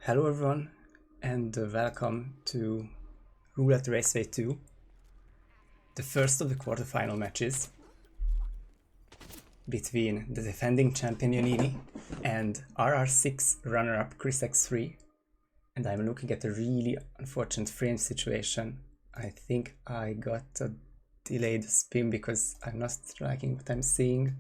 Hello everyone, and welcome to Roulette Raceway 2, the first of the quarterfinal matches between the defending champion Yannini and RR6 runner-up ChrisX3, and I'm looking at a really unfortunate frame situation. I think I got a delayed spin because I'm not liking what I'm seeing.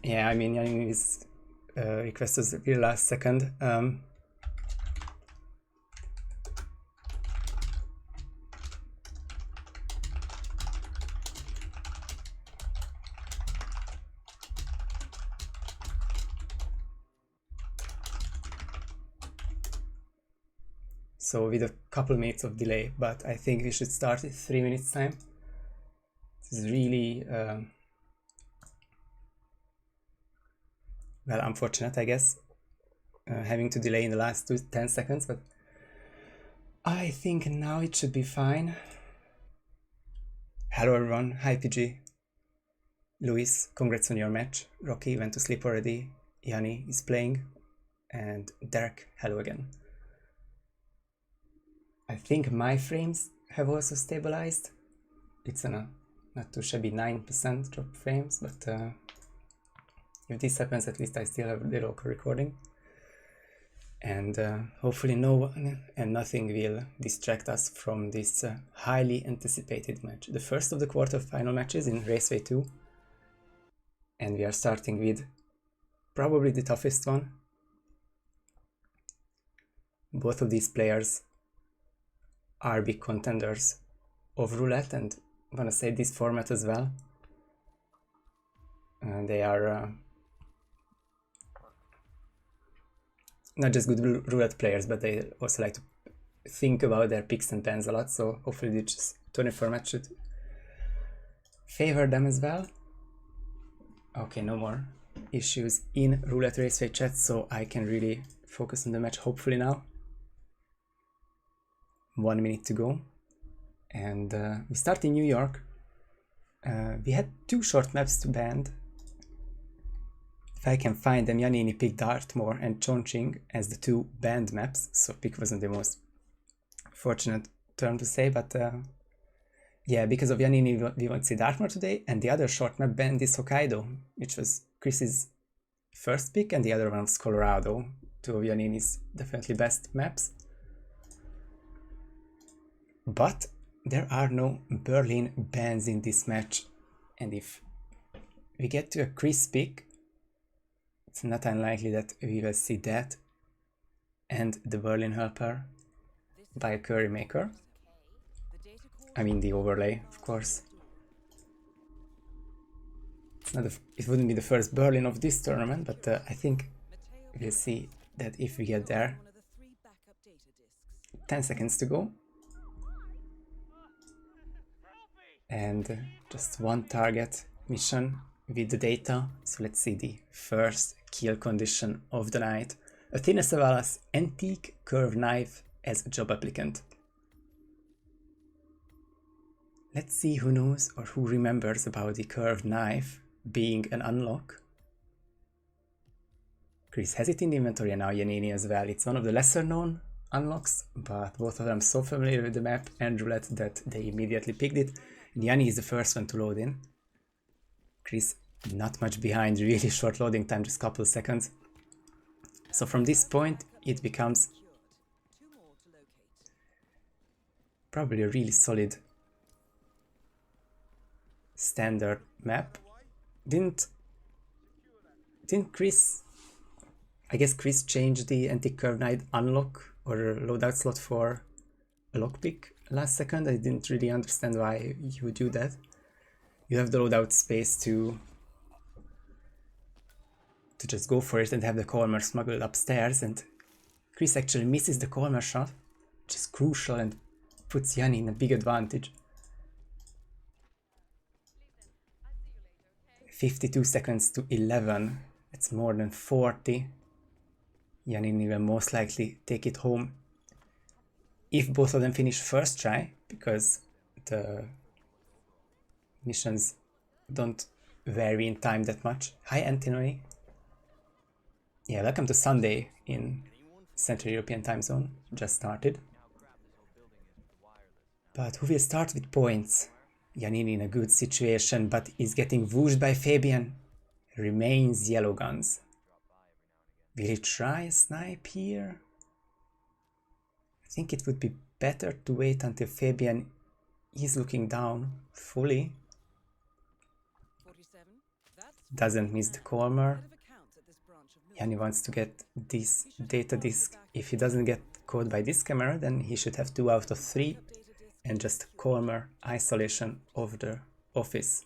Yeah, I mean, Yannini's request was really last second. So with a couple minutes of delay, but I think we should start at 3 minutes time. This is really well, unfortunate, I guess, having to delay in the last 10 seconds, but I think now it should be fine. Hello everyone, hi PG. Luis, congrats on your match. Rocky went to sleep already. Yanni is playing. And Derek, hello again. I think my frames have also stabilized. It's on a not too shabby 9% drop frames, but if this happens, at least I still have the local recording. And hopefully no one and nothing will distract us from this highly anticipated match. The first of the quarterfinal matches in Raceway 2. And we are starting with probably the toughest one. Both of these players are big contenders of roulette, and I'm gonna say this format as well. They are not just good roulette players, but they also like to think about their picks and pans a lot, so hopefully this tournament format should favor them as well. Okay, no more issues in Roulette Raceway chat, so I can really focus on the match hopefully now. 1 minute to go, and we start in New York. We had 2 short maps to band. If I can find them, Yannini picked Dartmoor and Chongqing as the 2 banned maps, so pick wasn't the most fortunate term to say, but yeah, because of Yannini we won't see Dartmoor today, and the other short map banned is Hokkaido, which was Chris's first pick, and the other one was Colorado, 2 of Yannini's definitely best maps. But there are no Berlin bans in this match, and if we get to a Chris pick, it's not unlikely that we will see that and the Berlin helper by a curry maker. I mean the overlay, of course. It's not it wouldn't be the first Berlin of this tournament, but I think we'll see that if we get there. 10 seconds to go. And just one target mission with the data. So let's see the first kill condition of the night. Athena Savala's antique curved knife as a job applicant. Let's see who knows or who remembers about the curved knife being an unlock. Chris has it in the inventory, and now Yannini as well. It's one of the lesser known unlocks, but both of them so familiar with the map and roulette that they immediately picked it. Yanni is the first one to load in. Chris not much behind, really short loading time, just a couple of seconds. So from this point it becomes probably a really solid standard map. Didn't Chris, I guess Chris changed the antique curve knight unlock or loadout slot for a lockpick last second? I didn't really understand why you would do that. You have the loadout space to just go for it and have the Colmar smuggled upstairs, and Chris actually misses the Colmar shot, which is crucial and puts Yanni in a big advantage. 52 seconds to 11, it's more than 40. Yannini will most likely take it home if both of them finish first try, because the missions don't vary in time that much. Hi Anthony. Yeah, welcome to Sunday in Central European time zone. Just started. But who will start with points? Yannini in a good situation, but is getting whooshed by Fabian. Remains yellow guns. Will he try a snipe here? I think it would be better to wait until Fabian is looking down fully. Doesn't miss the corner. Yanni wants to get this data disk. If he doesn't get caught by this camera, then he should have 2 out of 3 and just corner isolation of the office.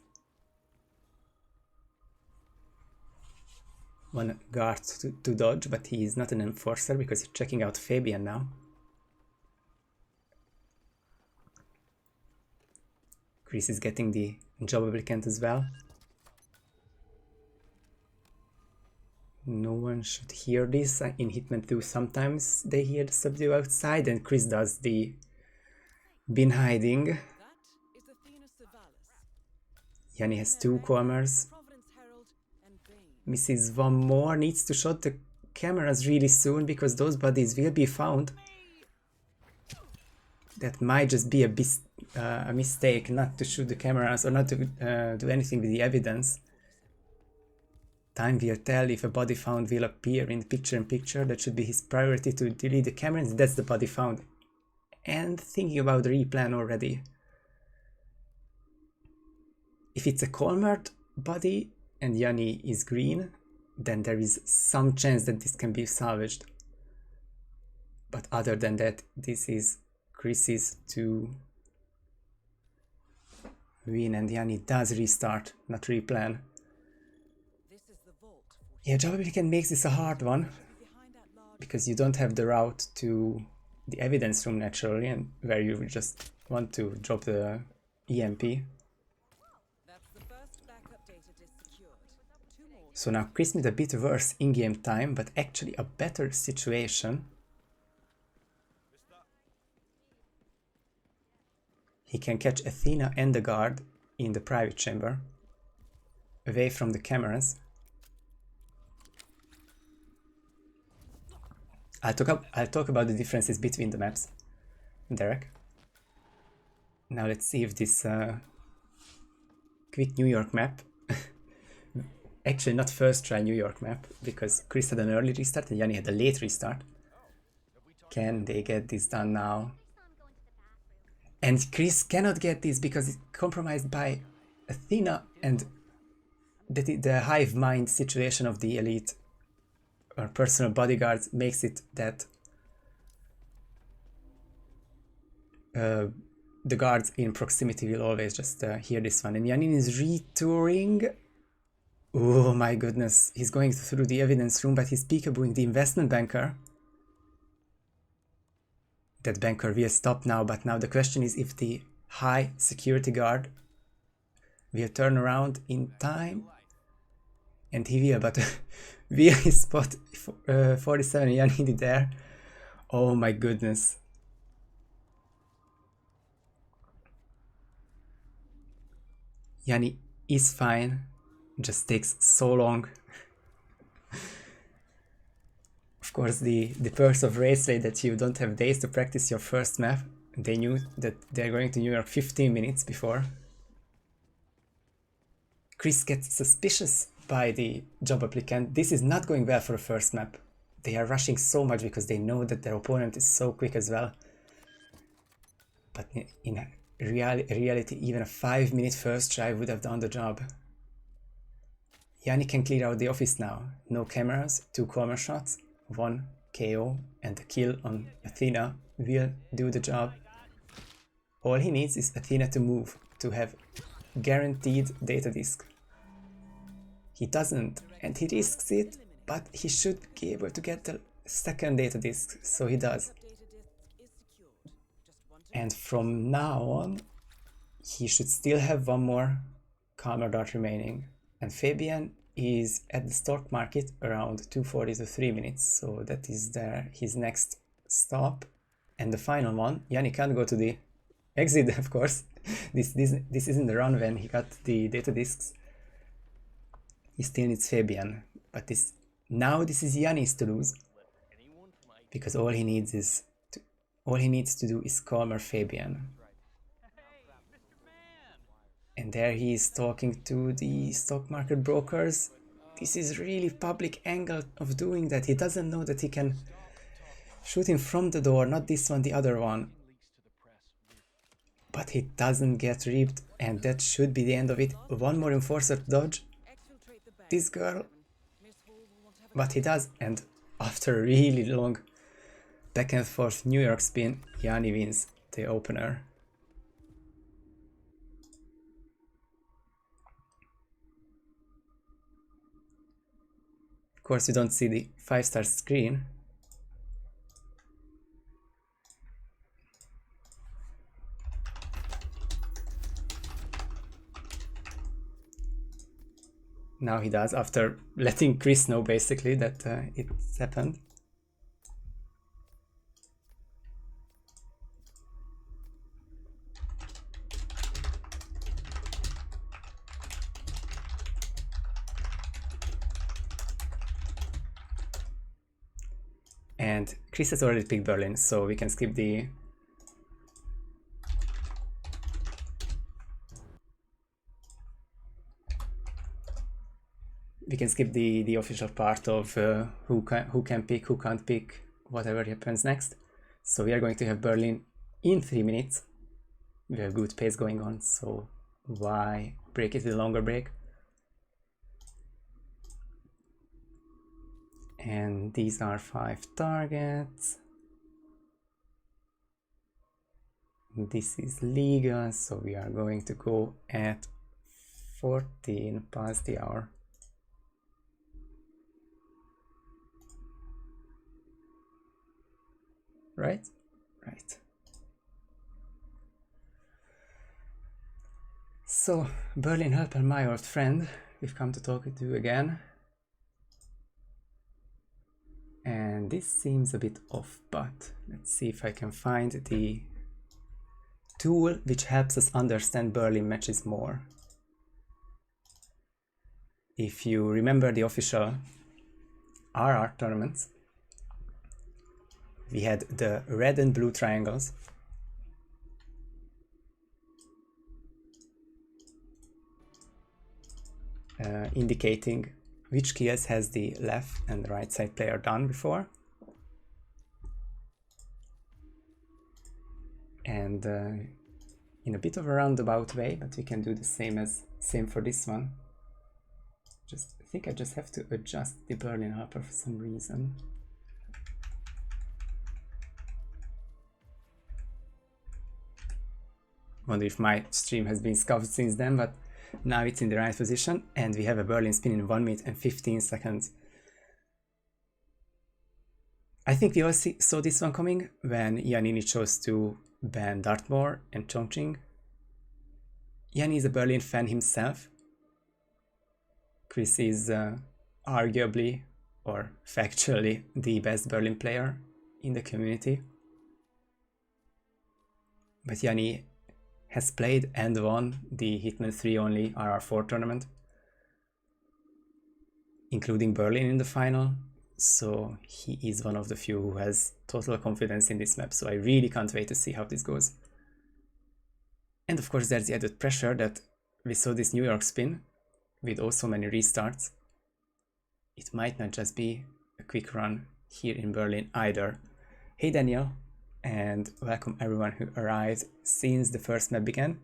One guard to dodge, but he is not an enforcer because he's checking out Fabian now. Chris is getting the job applicant as well. No one should hear this. In Hitman 2 sometimes they hear the subdue outside, and Chris does the bin hiding. Yanni has 2 corners. Misses one more, needs to shot the cameras really soon because those bodies will be found. That might just be a mistake not to shoot the cameras or not to do anything with the evidence. Time will tell if a body found will appear in picture-in-picture. That should be his priority, to delete the cameras. That's the body found. And thinking about the replan already. If it's a cornered body and Yanni is green, then there is some chance that this can be salvaged. But other than that, this is Chris's to win, and Yanni does restart, not replan. Yeah, job applicant makes this a hard one because you don't have the route to the evidence room naturally, and where you just want to drop the EMP. So now Chris made a bit worse in-game time, but actually a better situation. He can catch Athena and the guard in the private chamber, away from the cameras. I'll talk about the differences between the maps, Derek. Now let's see if this quick New York map, actually not first try New York map, because Chris had an early restart and Yanni had a late restart. Can they get this done now? And Chris cannot get this because it's compromised by Athena, and the hive mind situation of the elite or personal bodyguards makes it that the guards in proximity will always just hear this one. And Yannini is retouring. Oh my goodness, he's going through the evidence room, but he's peekabooing the investment banker. That banker will stop now, but now the question is if the high security guard will turn around in time. And he will, but will he spot 47 Yannini there? Oh my goodness. Yanni is fine, just takes so long. Of course, the perks of Raceway that you don't have days to practice your first map. They knew that they're going to New York 15 minutes before. Chris gets suspicious by the job applicant. This is not going well for a first map. They are rushing so much because they know that their opponent is so quick as well. But in reality, even a 5-minute first try would have done the job. Yanni can clear out the office now. No cameras, 2 corner shots, 1 KO, and the kill on Athena will do the job. All he needs is Athena to move, to have guaranteed data disk. He doesn't, and he risks it, but he should be able to get the second data disk, so he does. And from now on, he should still have 1 more calmer dart remaining. And Fabian is at the stock market around 2:40 to 3 minutes, so that is his next stop. And the final one, Yanni can't go to the exit, of course. This isn't the run when he got the data discs. He still needs Fabian, but now this is Yanni's to lose, because all he needs to do is calmer Fabian. And there he is talking to the stock market brokers. This is really public angle of doing that. He doesn't know that he can shoot him from the door, not this one, the other one. But he doesn't get ripped, and that should be the end of it. One more enforcer to dodge this girl, but he does, and after a really long back and forth New York spin, Yanni wins the opener. Of course, you don't see the 5-star screen. Now he does, after letting Chris know basically that it's happened. And Chris has already picked Berlin, so we can skip the official part of who can pick, who can't pick, whatever happens next. So we are going to have Berlin in 3 minutes. We have good pace going on, so why break it with a longer break? And these are 5 targets. This is legal, so we are going to go at 14 past the hour. Right? Right. So, Berlin Helper, my old friend, we've come to talk to you again. And this seems a bit off, but let's see if I can find the tool which helps us understand Berlin matches more. If you remember the official RR tournaments, we had the red and blue triangles. Indicating which kills has the left and right side player done before. And in a bit of a roundabout way, but we can do the same for this one. I think I just have to adjust the Berlin Helper for some reason. Wonder if my stream has been scuffed since then, but now it's in the right position, and we have a Berlin spin in 1 minute and 15 seconds. I think we all saw this one coming when Yannini chose to ban Dartmoor and Chongqing. Yanni is a Berlin fan himself. Chris is arguably or factually the best Berlin player in the community. But Yanni has played and won the HITMAN 3 only RR4 tournament, including Berlin in the final, so he is one of the few who has total confidence in this map, so I really can't wait to see how this goes. And of course there's the added pressure that we saw this New York spin with also many restarts. It might not just be a quick run here in Berlin either. Hey Daniel, and welcome everyone who arrived since the first map began.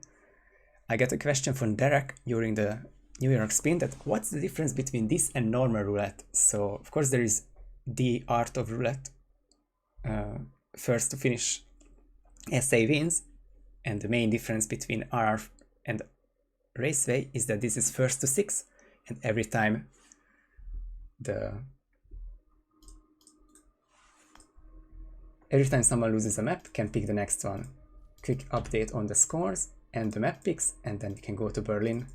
I got a question from Derek during the New York spin that what's the difference between this and normal roulette? So of course there is the art of roulette, first to finish SA wins, and the main difference between RR and Raceway is that this is first to 6, and every time someone loses a map, can pick the next one. Quick update on the scores and the map picks, and then we can go to Berlin.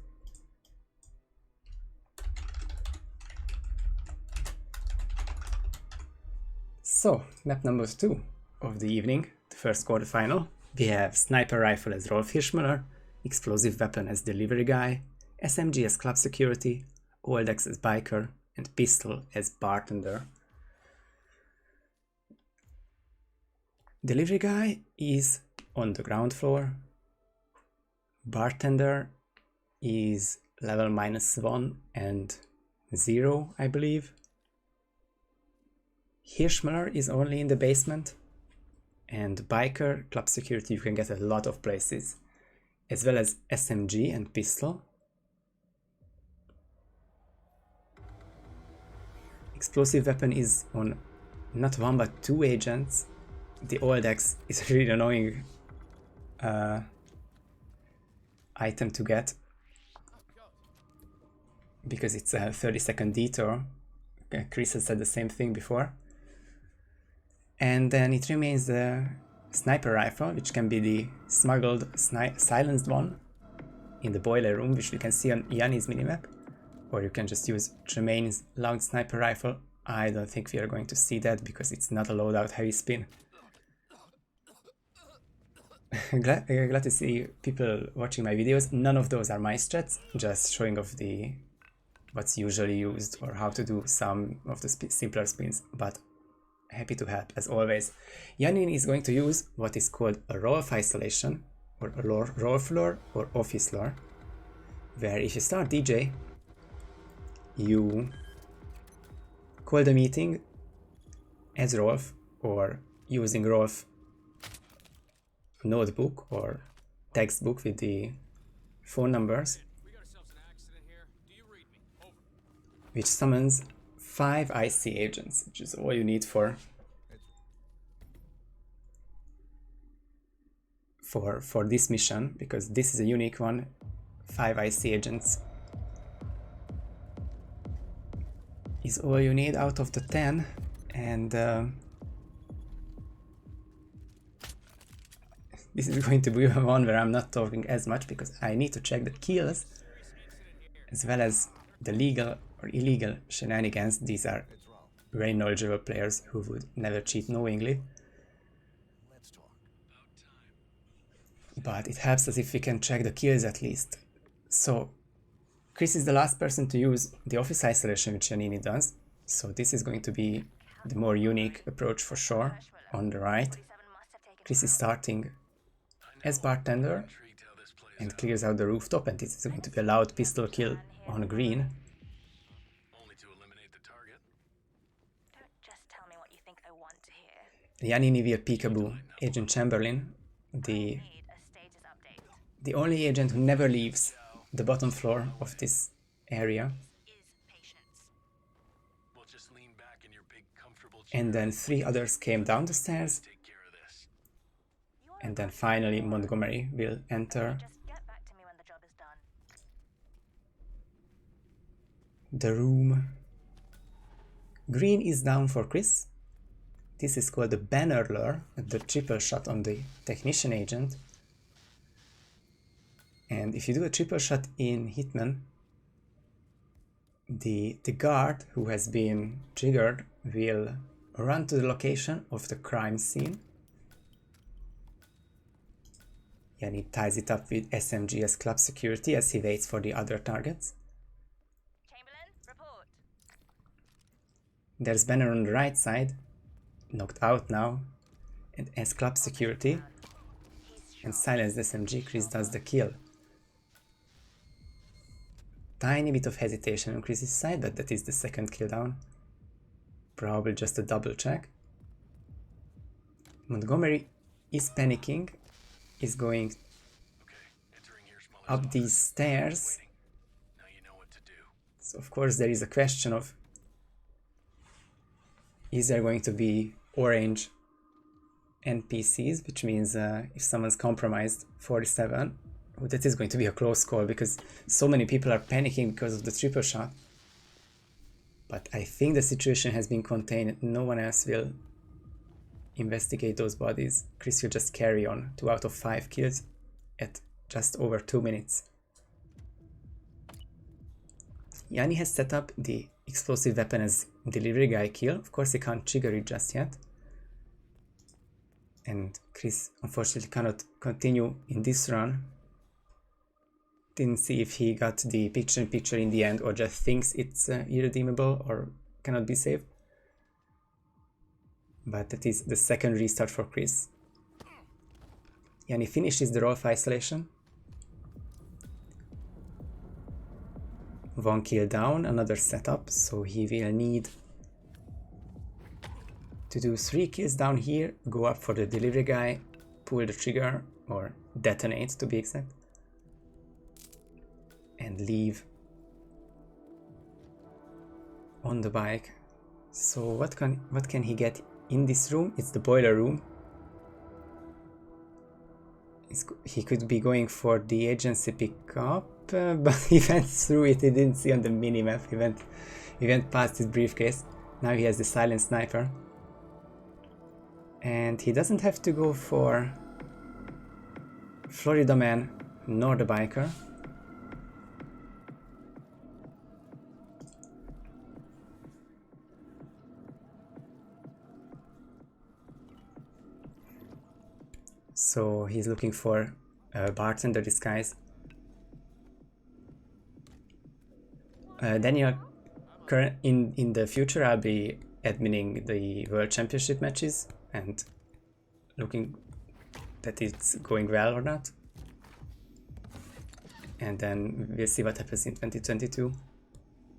So, map number 2. of the evening, the first quarterfinal. We have Sniper Rifle as Rolf Hirschmüller, Explosive Weapon as Delivery Guy, SMG as Club Security, Oldex as Biker, and Pistol as Bartender. Delivery Guy is on the ground floor. Bartender is level -1 and 0, I believe. Hirschmüller is only in the basement. And Biker, Club Security, you can get a lot of places, as well as SMG and Pistol. Explosive Weapon is on not one but 2 agents. The Oldex is a really annoying item to get because it's a 30-second detour. Chris has said the same thing before. And then it remains the Sniper Rifle, which can be the smuggled silenced one in the boiler room, which we can see on Yanni's minimap. Or you can just use Tremaine's loud Sniper Rifle. I don't think we are going to see that because it's not a loadout heavy spin. glad to see people watching my videos. None of those are my strats, just showing off what's usually used or how to do some of the simpler spins, but happy to help as always. Yannini is going to use what is called a Rolf isolation, or a Rolf lore or office lore, where if you start DJ, you call the meeting as Rolf or using Rolf notebook or textbook with the phone numbers, which summons 5 IC agents, which is all you need for this mission, because this is a unique one. 5 IC agents is all you need out of the 10, and this is going to be one where I'm not talking as much because I need to check the kills as well as the legal or illegal shenanigans. These are very knowledgeable players who would never cheat knowingly. But it helps us if we can check the kills at least. So Chris is the last person to use the office isolation which Yannini does. So this is going to be the more unique approach for sure. On the right, Chris is starting as Bartender and clears out the rooftop, and this is going to be a loud pistol kill on green. Yannini via Peekaboo, Agent Chamberlain, the only agent who never leaves the bottom floor of this area. And then 3 others came down the stairs. And then finally Montgomery will enter the room. Green is down for Chris. This is called the banner lure, the triple shot on the technician agent. And if you do a triple shot in Hitman, the guard who has been triggered will run to the location of the crime scene. Yanni ties it up with SMG as Club Security as he waits for the other targets. Chamberlain, report. There's Banner on the right side, knocked out now, and as Club Security, and silenced SMG, Chris does the kill. Tiny bit of hesitation on Chris's side, but that is the second kill down. Probably just a double check. Montgomery is panicking, is going up these stairs. So of course there is a question of, is there going to be orange NPCs, which means if someone's compromised 47, that is going to be a close call because so many people are panicking because of the triple shot. But I think the situation has been contained. No one else will investigate those bodies. Chris will just carry on. 2 out of 5 kills at just over 2 minutes. Yanni has set up the explosive weapon as delivery guy kill. Of course he can't trigger it just yet. And Chris unfortunately cannot continue in this run. Didn't see if he got the picture-in-picture in the end or just thinks it's irredeemable or cannot be saved. But that is the second restart for Chris. And he finishes the roll of isolation. 1 kill down, another setup, so he will need to do 3 kills down here, go up for the delivery guy, pull the trigger, or detonate to be exact, and leave on the bike. So what can he get in this room? It's the boiler room. He could be going for the agency pickup, but he went through it. He didn't see on the minimap. He went past his briefcase. Now he has the silent sniper. And he doesn't have to go for Florida Man nor the biker. So he's looking for a bartender disguise. Daniel, in the future I'll be adminning the World Championship matches and looking that it's going well or not. And then we'll see what happens in 2022.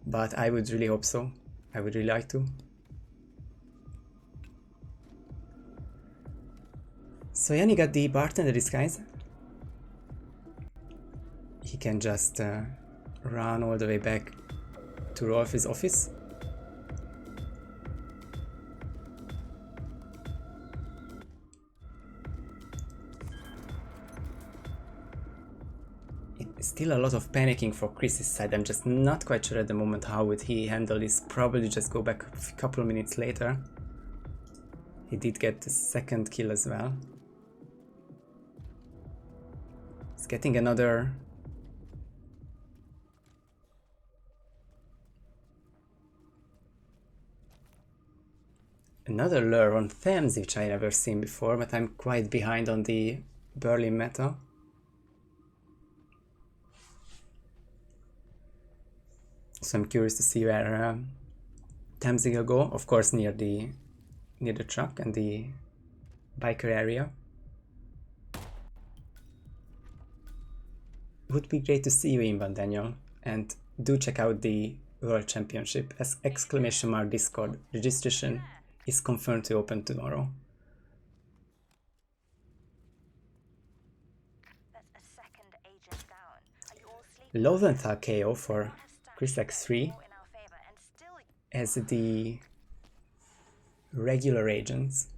But I would really hope so. I would really like to. So Yanni got the bartender disguise. He can just run all the way back to Rolf's office. It's still a lot of panicking for Chris's side. I'm just not quite sure at the moment how would he handle this. Probably just go back a couple of minutes later. He did get the second kill as well. He's getting another lure on Thames, which I never seen before, but I'm quite behind on the Berlin meta. So I'm curious to see where Thames will go. Of course, near the truck and the biker area. Would be great to see you in one, Daniel, and do check out the World Championship as ! Discord. Registration is confirmed to open tomorrow. Lowenthal KO for ChrisX3 as the regular agents.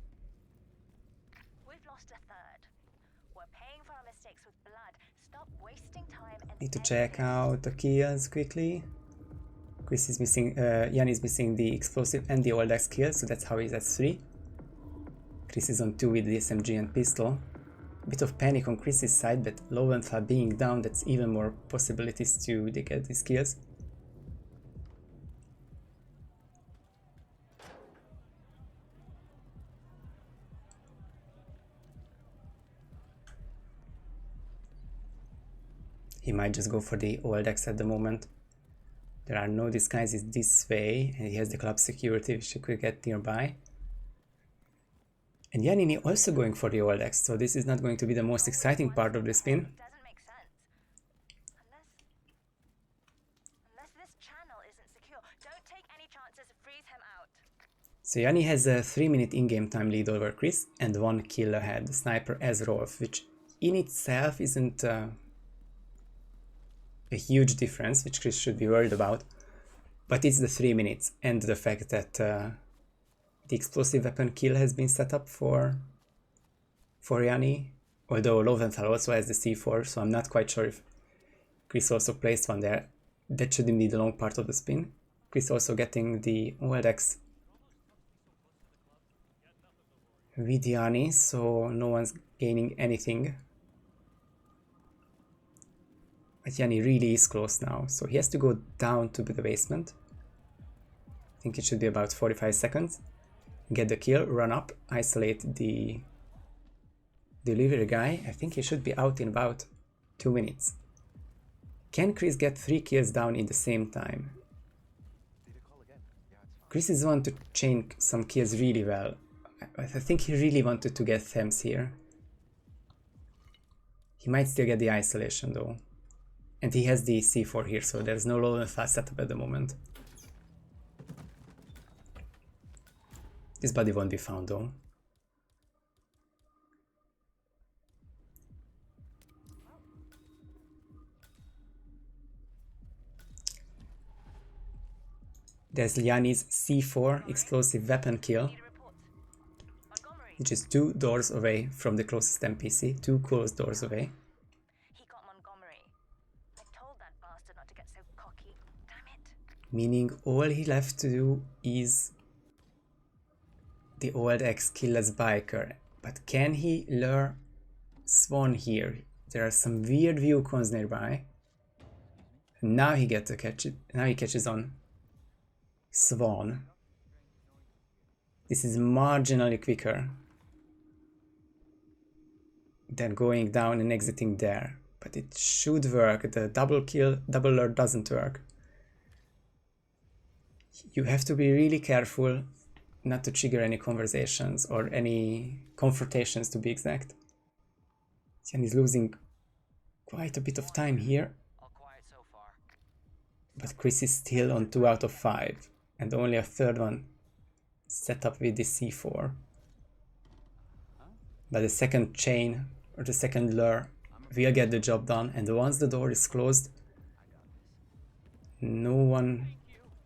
Need to check out the kills quickly. Chris is missing, Jan is missing the explosive and the old X kill, so that's how he's at 3. Chris is on 2 with the SMG and pistol. Bit of panic on Chris's side, but Lowenthal being down, that's even more possibilities to get these kills. He might just go for the old X at the moment. There are no disguises this way, and he has the club security which he could get nearby. And Yannini also going for the old X, so this is not going to be the most exciting part of the spin. So Yanni has a 3-minute in-game time lead over Chris and 1 kill ahead, the sniper as Rolf, which in itself isn't a huge difference, which Chris should be worried about, but it's the 3 minutes and the fact that the explosive weapon kill has been set up for Yanni, although Lowenthal also has the C4, so I'm not quite sure if Chris also placed one there. That shouldn't be the long part of the spin. Chris also getting the old X with Yanni, so no one's gaining anything. But Yanni really is close now, so he has to go down to the basement. I think it should be about 45 seconds. Get the kill, run up, isolate the delivery guy. I think he should be out in about 2 minutes. Can Chris get 3 kills down in the same time? Chris is one to chain some kills really well. I think he really wanted to get Thames here. He might still get the isolation though. And he has the C4 here, so there's no low and fast setup at the moment. This body won't be found though. There's Liani's C4 explosive weapon kill, Need a report. Montgomery. which is 2 doors away from the closest NPC, 2 closed doors away. He got Montgomery. I told that bastard not to get so cocky. Damn it. Meaning all he left to do is the old ex-killless biker. But can he lure Swan here? There are some weird view cons nearby. Now he gets to catch it. Now he catches on Swan. This is marginally quicker than going down and exiting there, but it should work. The double kill, double lure doesn't work. You have to be really careful not to trigger any conversations or any confrontations, to be exact. Jan is losing quite a bit of time here, but Chris is still on 2 out of 5 and only a third one set up with the C4. But the second chain or the second lure will get the job done, and once the door is closed, no one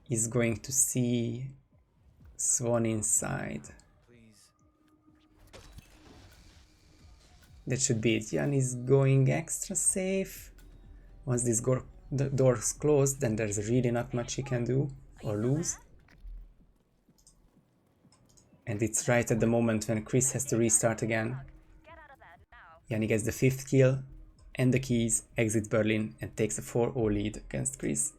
is going to see Swan inside. That should be it. Jan is going extra safe. Once this the door is closed, then there's really not much he can do or lose. And it's right at the moment when Chris has to restart again. Get out of there now. Yanni gets the 5th kill and the keys, exits Berlin, and takes a 4-0 lead against Chris.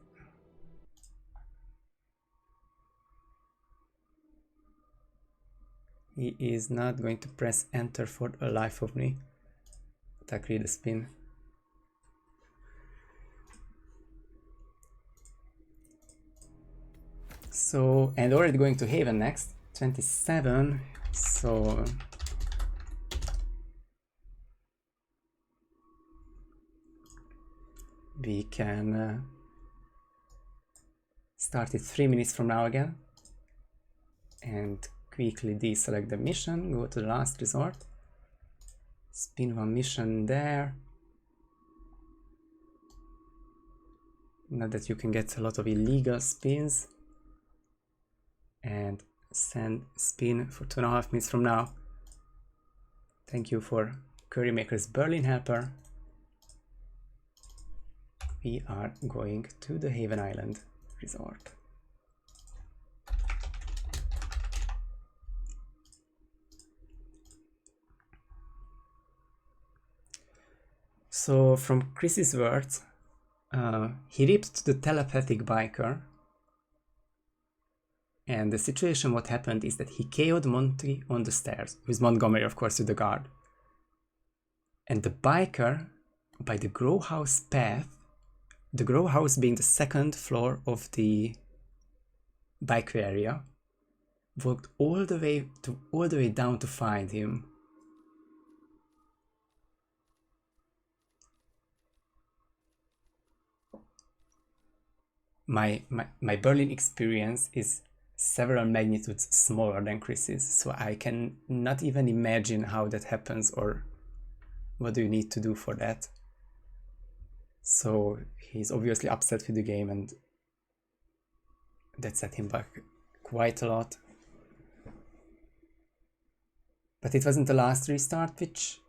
He is not going to press enter for the life of me. Attack read the spin. So, and already going to Haven next, 27, so we can start it 3 minutes from now again and quickly deselect the mission, go to the last resort, spin 1 mission there. Not that you can get a lot of illegal spins. And send spin for 2.5 minutes from now. Thank you for Currymaker's Berlin helper. We are going to the Haven Island resort. So from Chris's words, he ripped the telepathic biker. And the situation, what happened is that he KO'd Monty on the stairs, with Montgomery, of course, to the guard. And the biker, by the grow house path, the grow house being the 2nd floor of the bike area, walked all the way down to find him. My Berlin experience is several magnitudes smaller than Chris's, so I can not even imagine how that happens or what do you need to do for that. So he's obviously upset with the game, and that set him back quite a lot. But it wasn't the last restart which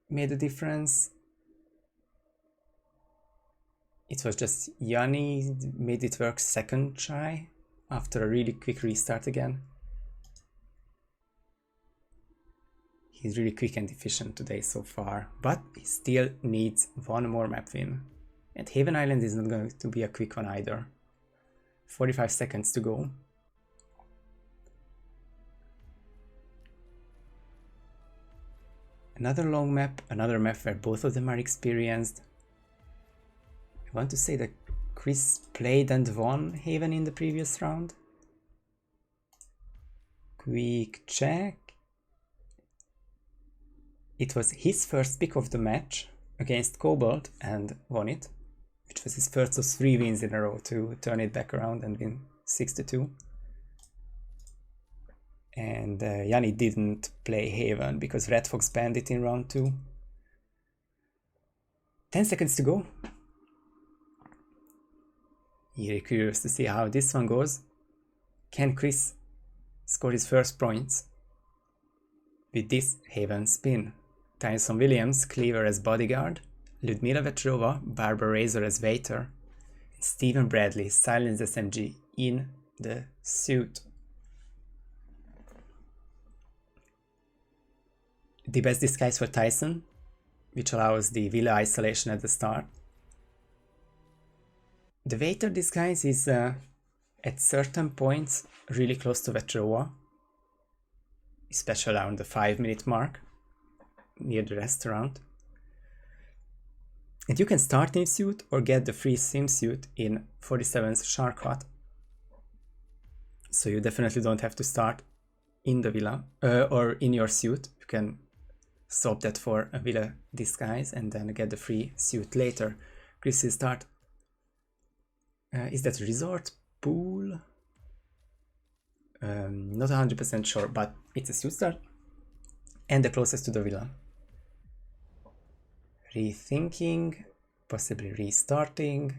made a difference. It was just Yanni made it work 2nd try after a really quick restart again. He's really quick and efficient today so far, but he still needs 1 more map win. And Haven Island is not going to be a quick one either. 45 seconds to go. Another long map, another map where both of them are experienced. I want to say that Chris played and won Haven in the previous round. Quick check. It was his first pick of the match against Cobalt and won it, which was his first of 3 wins in a row to turn it back around and win 6-2. And Yanni didn't play Haven because Red Fox banned it in round 2. 10 seconds to go. Really curious to see how this one goes. Can Chris score his first points with this Haven spin? Tyson Williams, Cleaver as bodyguard, Ludmila Vetrova, Barbara Razor as waiter, and Stephen Bradley, Silence SMG in the suit. The best disguise for Tyson, which allows the Villa isolation at the start. The waiter disguise is at certain points really close to Vetrova, especially around the 5-minute mark near the restaurant. And you can start in suit or get the free swimsuit in 47's Shark Hut. So you definitely don't have to start in the Villa or in your suit. You can swap that for a Villa disguise and then get the free suit later. Chris will start. Is that resort? Pool? Not 100% sure, but it's a suit start and the closest to the Villa. Rethinking, possibly restarting,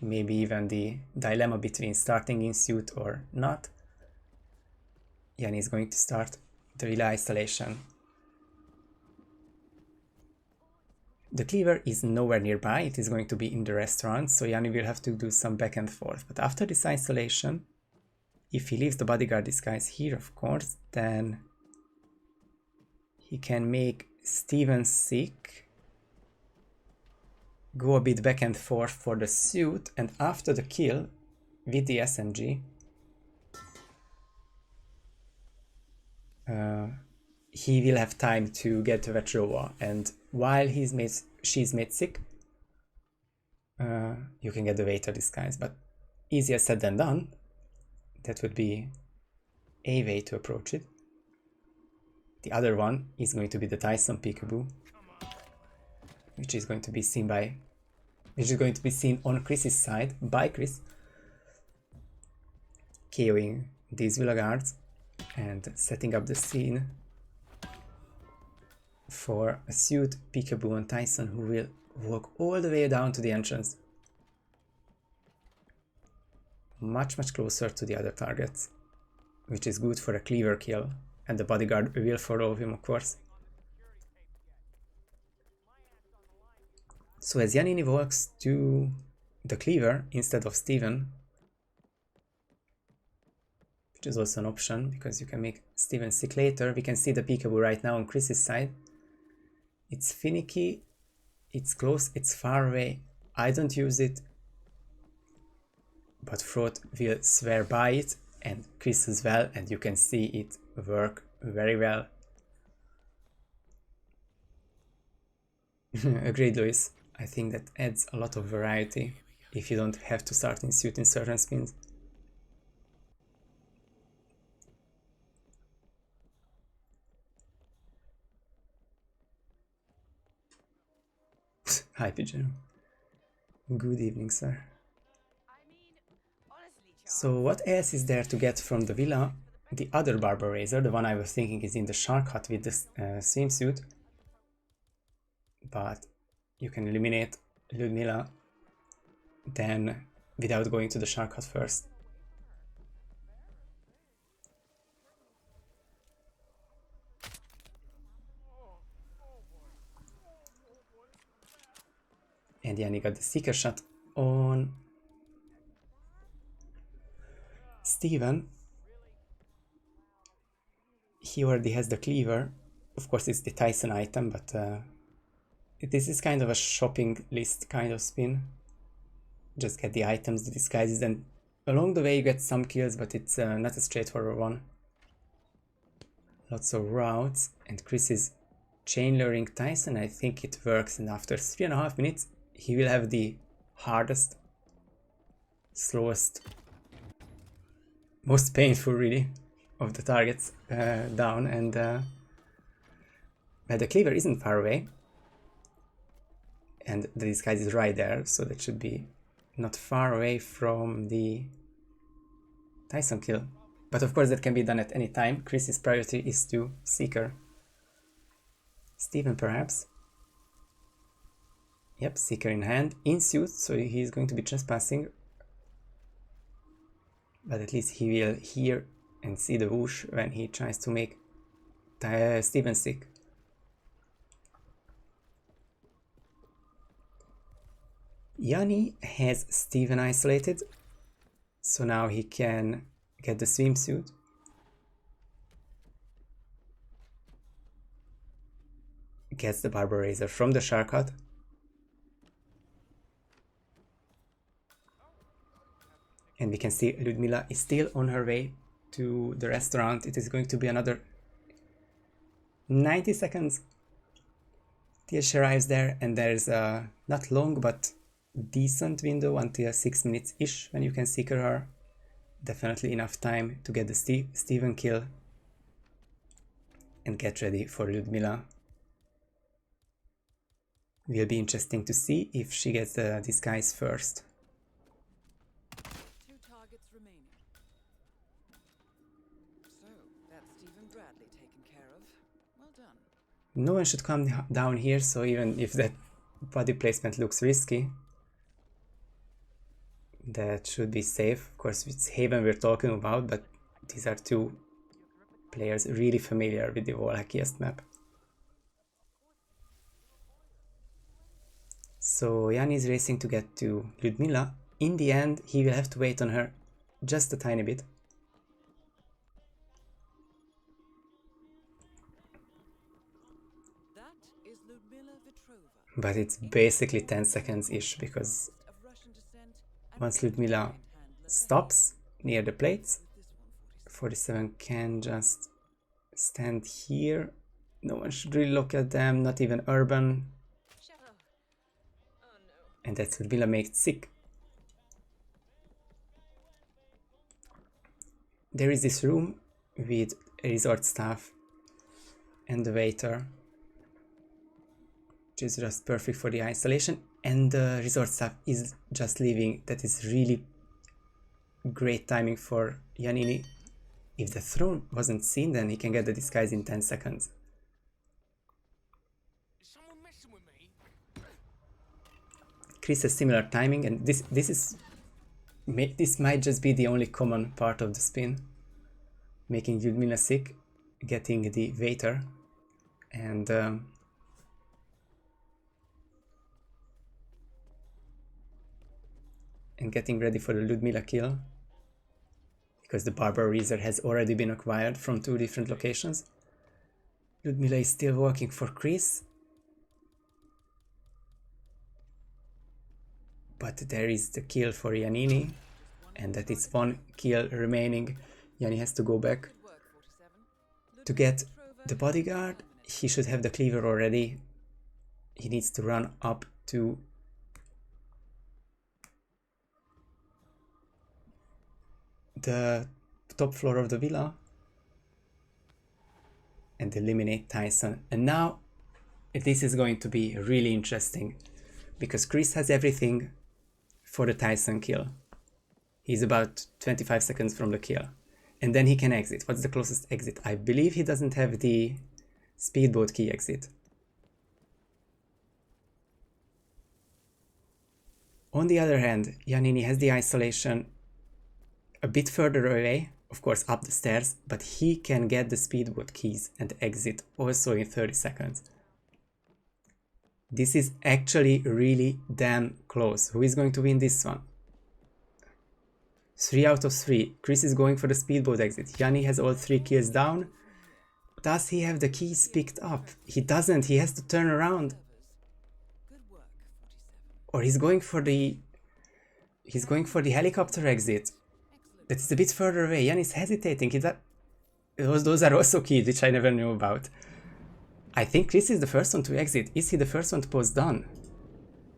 maybe even the dilemma between starting in suit or not. Yanni is going to start the Villa isolation. The Cleaver is nowhere nearby, it is going to be in the restaurant, so Yanni will have to do some back and forth. But after this isolation, if he leaves the bodyguard disguise here, of course, then he can make Steven sick, go a bit back and forth for the suit, and after the kill with the SMG, he will have time to get to Vetrova, and while she's made sick, you can get the waiter disguise, but easier said than done. That would be a way to approach it. The other one is going to be the Tyson peekaboo, which is going to be seen on Chris's side by Chris, KOing these Villa guards and setting up the scene for a suit peekaboo on Tyson, who will walk all the way down to the entrance, much closer to the other targets, which is good for a Cleaver kill, and the bodyguard will follow him, of course. So as Yannini walks to the Cleaver instead of Steven, which is also an option because you can make Steven sick later, we can see the peekaboo right now on Chris's side. It's finicky, it's close, it's far away. I don't use it, but Fraught will swear by it, and Chris as well, and you can see it work very well. Agreed, Luis. I think that adds a lot of variety if you don't have to start in suit in certain spins. Hi, Pigeon. Good evening, sir. So what else is there to get from the Villa? The other Barbara Razor, the one I was thinking is in the Shark Hut with the swimsuit. But you can eliminate Ludmila then without going to the Shark Hut first. And Yanni got the Seeker shot on Steven. He already has the Cleaver. Of course, it's the Tyson item, but this is kind of a shopping list kind of spin. Just get the items, the disguises, and along the way you get some kills, but it's not a straightforward one. Lots of routes, and Chris is chain luring Tyson. I think it works, and after 3.5 minutes he will have the hardest, slowest, most painful really of the targets down, and but the cleaver isn't far away and the disguise is right there, so that should be not far away from the Tyson kill. But of course that can be done at any time. Chris's priority is to Seeker. Steven perhaps. Yep, Seeker in hand, in suit, so he's going to be trespassing. But at least he will hear and see the whoosh when he tries to make Steven sick. Yanni has Steven isolated, so now he can get the swimsuit. Gets the Barber Razor from the Shark Hut. And we can see Ludmila is still on her way to the restaurant. It is going to be another 90 seconds till she arrives there, and there's a not long but decent window until 6 minutes-ish when you can Seeker her. Definitely enough time to get the Steven kill and get ready for Ludmila. Will be interesting to see if she gets the disguise first. No one should come down here, so even if that body placement looks risky, that should be safe. Of course, it's Haven we're talking about, but these are two players really familiar with the whole hackiest map. So Yanni is racing to get to Ludmila. In the end, he will have to wait on her just a tiny bit. But it's basically 10 seconds-ish, because once Ludmila stops near the plates, 47 can just stand here. No one should really look at them, not even Urban. And that's Ludmila made sick. There is this room with a resort staff and the waiter, which is just perfect for the isolation, and the resort staff is just leaving. That is really great timing for Yannini. If the throne wasn't seen, then he can get the disguise in 10 seconds. Chris has similar timing, and this might just be the only common part of the spin, making Ludmila sick, getting the waiter, and getting ready for the Ludmila kill, because the Barber Razor has already been acquired from 2 different locations. Ludmila is still working for Chris, but there is the kill for Yannini, and that is 1 kill remaining. Yanni has to go back to get the bodyguard. He should have the cleaver already. He needs to run up to the top floor of the villa and eliminate Tyson. And now this is going to be really interesting, because Chris has everything for the Tyson kill. He's about 25 seconds from the kill, and then he can exit. What's the closest exit? I believe he doesn't have the speedboat key exit. On the other hand, Yannini has the isolation a bit further away, of course up the stairs, but he can get the speedboat keys and exit also in 30 seconds. This is actually really damn close. Who is going to win this one? 3 out of 3. Chris is going for the speedboat exit. Yanni has all 3 kills down. Does he have the keys picked up? He doesn't. He has to turn around. Or he's going for the helicopter exit. That is a bit further away. Yanni's hesitating. Those are also keys which I never knew about. I think Chris is the first one to exit. Is he the first one to post done?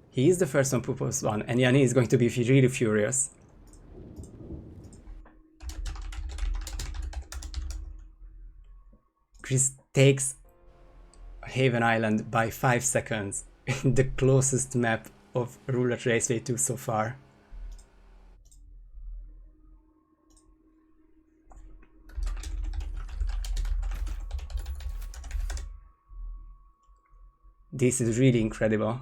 He is the first one to post done, and Yanni is going to be really furious. Chris takes Haven Island by 5 seconds in the closest map of Roulette Raceway 2 so far. This is really incredible.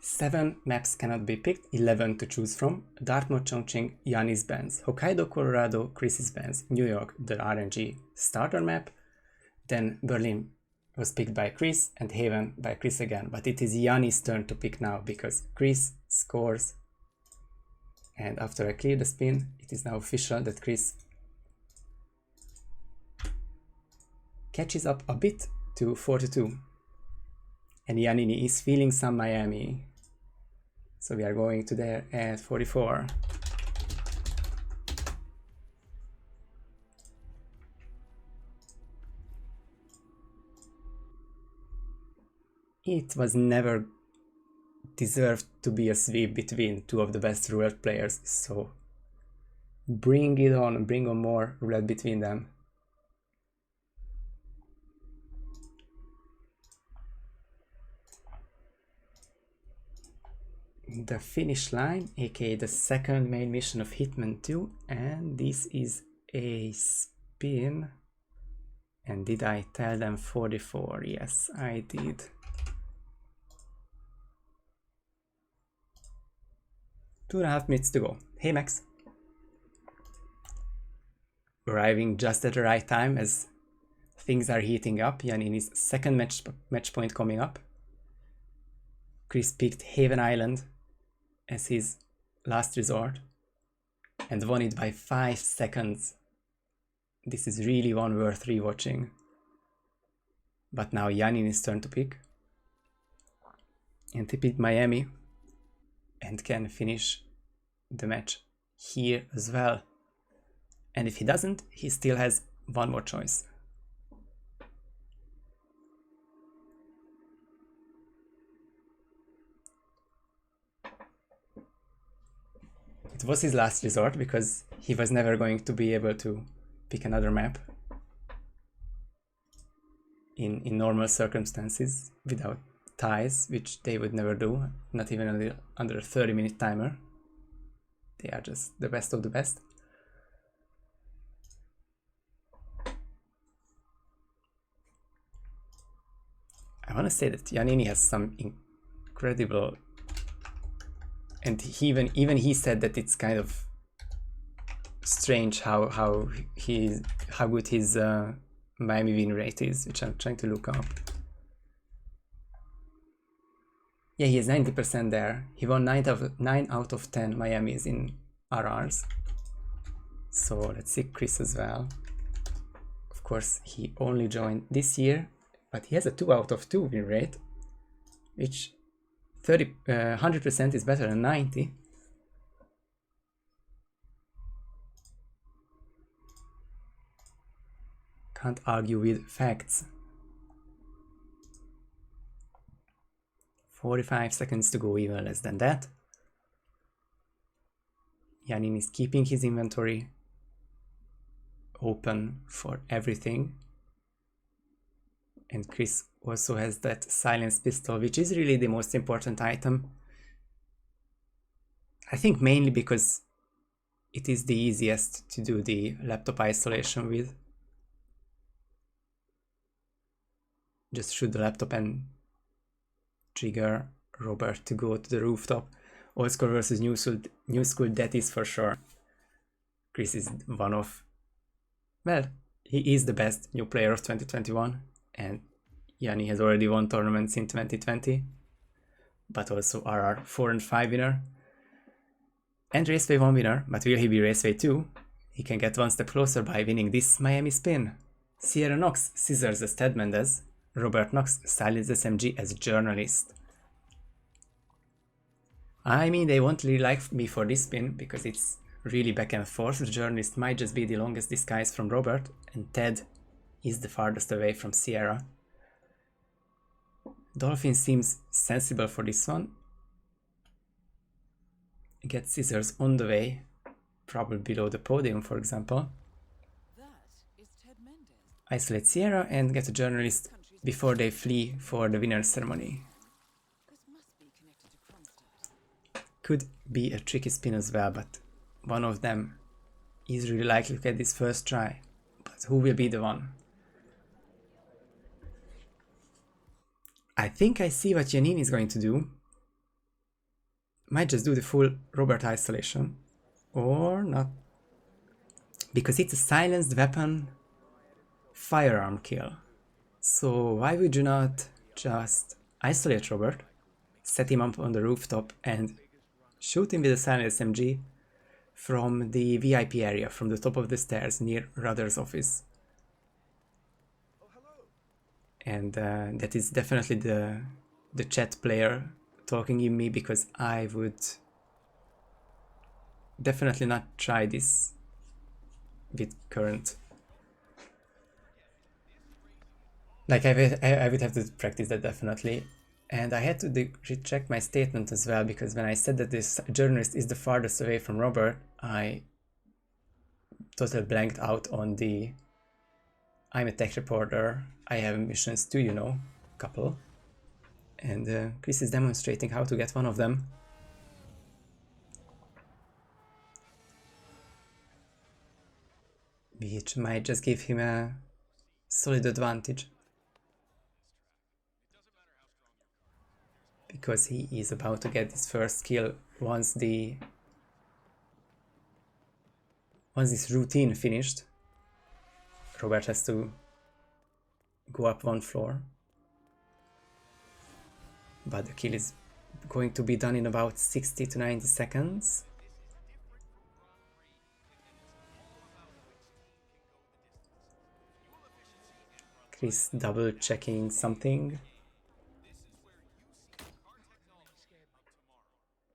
Seven maps cannot be picked, 11 to choose from. Dartmouth, Chongqing, Yanni's Benz, Hokkaido, Colorado, Chris's Benz, New York, the RNG starter map. Then Berlin was picked by Chris and Haven by Chris again. But it is Yanni's turn to pick now because Chris scores. And after I clear the spin, it is now official that Chris catches up a bit to 42. And Yannini is feeling some Miami. So we are going to there at 44. It was never deserved to be a sweep between two of the best roulette players, so bring it on, bring on more roulette between them. The finish line, aka the second main mission of Hitman 2, and this is a spin. And did I tell them 44? Yes, I did. Two and a half minutes to go. Hey Max. Arriving just at the right time as things are heating up. Yannini's second match point coming up. Chris picked Haven Island as his last resort and won it by 5 seconds. This is really one worth rewatching. But now Yannini's turn to pick. And he picked Miami and can finish the match here as well. And if he doesn't, he still has one more choice. It was his last resort because he was never going to be able to pick another map in normal circumstances without ties, which they would never do, not even under a 30-minute timer. They are just the best of the best. I want to say that Yannini has some incredible, and even he said that it's kind of strange how good his Miami win rate is, which I'm trying to look up. Yeah, he is 90% there. He won 9 out of 10 Miamis in RRs. So let's see Chris as well. Of course, he only joined this year, but he has a 2 out of 2 win rate, which 100% is better than 90. Can't argue with facts. 45 seconds to go, even less than that. Yannini is keeping his inventory open for everything. And Chris also has that silenced pistol, which is really the most important item. I think mainly because it is the easiest to do the laptop isolation with. Just shoot the laptop and trigger Robert to go to the rooftop. Old school versus new school, that is for sure. Chris is one of, well, he is the best new player of 2021, and Yanni has already won tournaments in 2020, but also RR 4 and 5 winner, and Raceway 1 winner. But will he be Raceway 2? He can get one step closer by winning this Miami spin. Sierra Knox scissors as Ted Mendez. Robert Knox silenced SMG as journalist. I mean, they won't really like me for this spin because it's really back and forth. The journalist might just be the longest disguise from Robert, and Ted is the farthest away from Sierra. Dolphin seems sensible for this one. Get scissors on the way, probably below the podium, for example. Isolate Sierra and get a journalist before they flee for the winner's ceremony. Could be a tricky spin as well, but one of them is really likely to get this first try. But who will be the one? I think I see what Yannini is going to do. Might just do the full Robert isolation. Or not. Because it's a silenced weapon firearm kill. So why would you not just isolate Robert, set him up on the rooftop and shoot him with a silent SMG from the VIP area, from the top of the stairs near Rudder's office. And that is definitely the chat player talking in me, because I would definitely not try this with current. Like I would have to practice that definitely. And I had to recheck my statement as well, because when I said that this journalist is the farthest away from Robert, I totally blanked out on the I'm a tech reporter, I have missions too, you know, couple. And Chris is demonstrating how to get one of them. Which might just give him a solid advantage. Because he is about to get his first kill once this routine finished. Robert has to go up one floor. But the kill is going to be done in about 60 to 90 seconds. Chris double checking something.